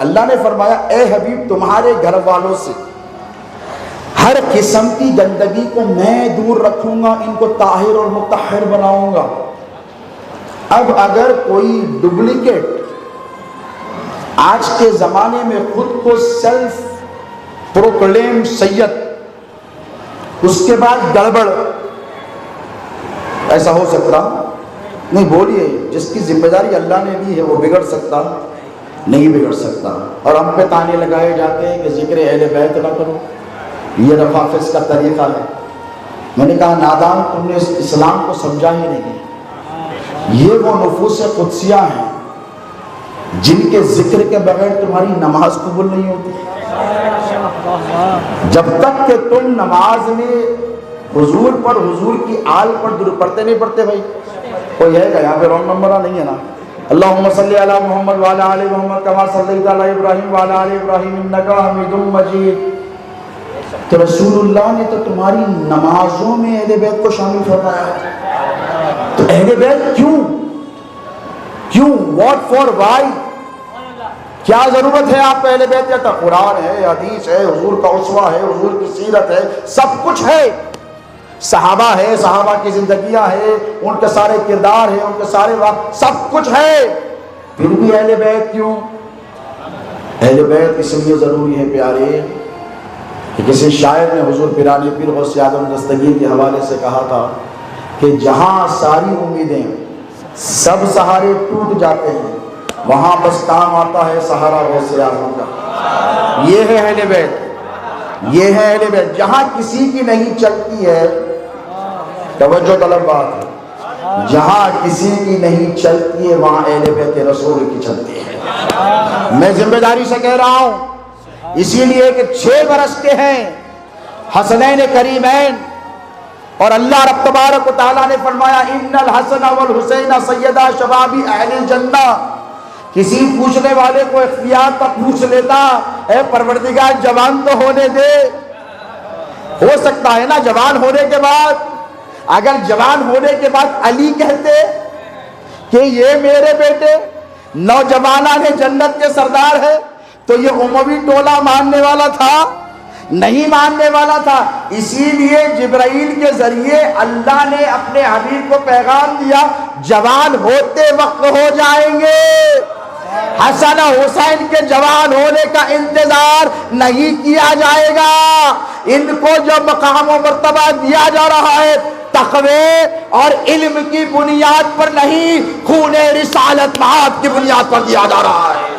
اللہ نے فرمایا اے حبیب تمہارے گھر والوں سے ہر قسم کی گندگی کو میں دور رکھوں گا، ان کو طاہر اور مطہر بناؤں گا۔ اب اگر کوئی ڈپلیکیٹ آج کے زمانے میں خود کو سیلف پروکلیم سید، اس کے بعد گڑبڑ، ایسا ہو سکتا نہیں؟ بولیے، جس کی ذمہ داری اللہ نے دی ہے وہ بگڑ سکتا نہیں؟ بگڑ سکتا۔ اور ہم پہ تانے لگائے جاتے ہیں کہ ذکر اہل بیت نہ کرو، یہ روافظ کا طریقہ ہے۔ میں نے کہا نادان، تم نے اس اسلام کو سمجھا ہی نہیں۔ یہ وہ نفوس قدسیہ ہیں جن کے ذکر کے بغیر تمہاری نماز قبول نہیں ہوتی۔ جب تک کہ تم نماز میں حضور پر، حضور کی آل پر درود پڑھتے نہیں پڑھتے بھائی؟ کوئی ہے گا یہاں پہ رونگ نمبر نہیں ہے نا؟ اللہم صلی علی محمد وعلی آل محمد کما صلیت علی ابراہیم وعلی آل ابراہیم انک حمید مجید۔ تو رسول اللہ نے تو تمہاری نمازوں میں اہل بیت کو شامل فرمایا ہے۔ تو اہل بیت کیوں واٹ فار وائی؟ کیا ضرورت ہے آپ کو اہل بیت؟ یا تو قرآن ہے، حدیث ہے، حضور کا اسوہ ہے، حضور کی سیرت ہے، سب کچھ ہے، صحابہ ہے، صحابہ کی زندگیاں ہیں، ان کے سارے کردار ہیں، ان کے سارے واقع، سب کچھ ہے، پھر بھی اہل بیت کیوں؟ اہل بیت اس لیے ضروری ہے پیارے کہ کسی شاعر نے حضور پیرانی پیر غوث اعظم دستگیر کے حوالے سے کہا تھا کہ جہاں ساری امیدیں، سب سہارے ٹوٹ جاتے ہیں، وہاں بس کام آتا ہے سہارا غوث اعظم کا۔ یہ ہے اہل بیت، یہ ہے اہل بیت۔ جہاں کسی کی نہیں چلتی ہے، توجہ طلب بات ہے، جہاں کسی کی نہیں چلتی ہے وہاں اہل بیت رسول کی چلتی ہے۔ میں ذمہ داری سے کہہ رہا ہوں، اسی لیے کہ 6 برس کے ہیں حسنین کریمین، اور اللہ رب تبارک و تعالیٰ نے فرمایا ان الحسن والحسین سیدا شباب اہل الجنہ۔ کسی پوچھنے والے کو اختیار تک پوچھ لیتا، اے پروردگار جوان تو ہونے دے۔ ہو سکتا ہے نا جوان ہونے کے بعد، اگر جوان ہونے کے بعد علی کہتے کہ یہ میرے بیٹے نوجوانان جنت کے سردار ہے، تو یہ اموی ٹولہ ماننے والا تھا؟ نہیں ماننے والا تھا۔ اسی لیے جبرائیل کے ذریعے اللہ نے اپنے حبیب کو پیغام دیا، جوان ہوتے وقت ہو جائیں گے، حسن حسین کے جوان ہونے کا انتظار نہیں کیا جائے گا۔ ان کو جو مقام و مرتبہ دیا جا رہا ہے تقوی اور علم کی بنیاد پر نہیں، خون رسالت معاد کی بنیاد پر دیا جا رہا ہے۔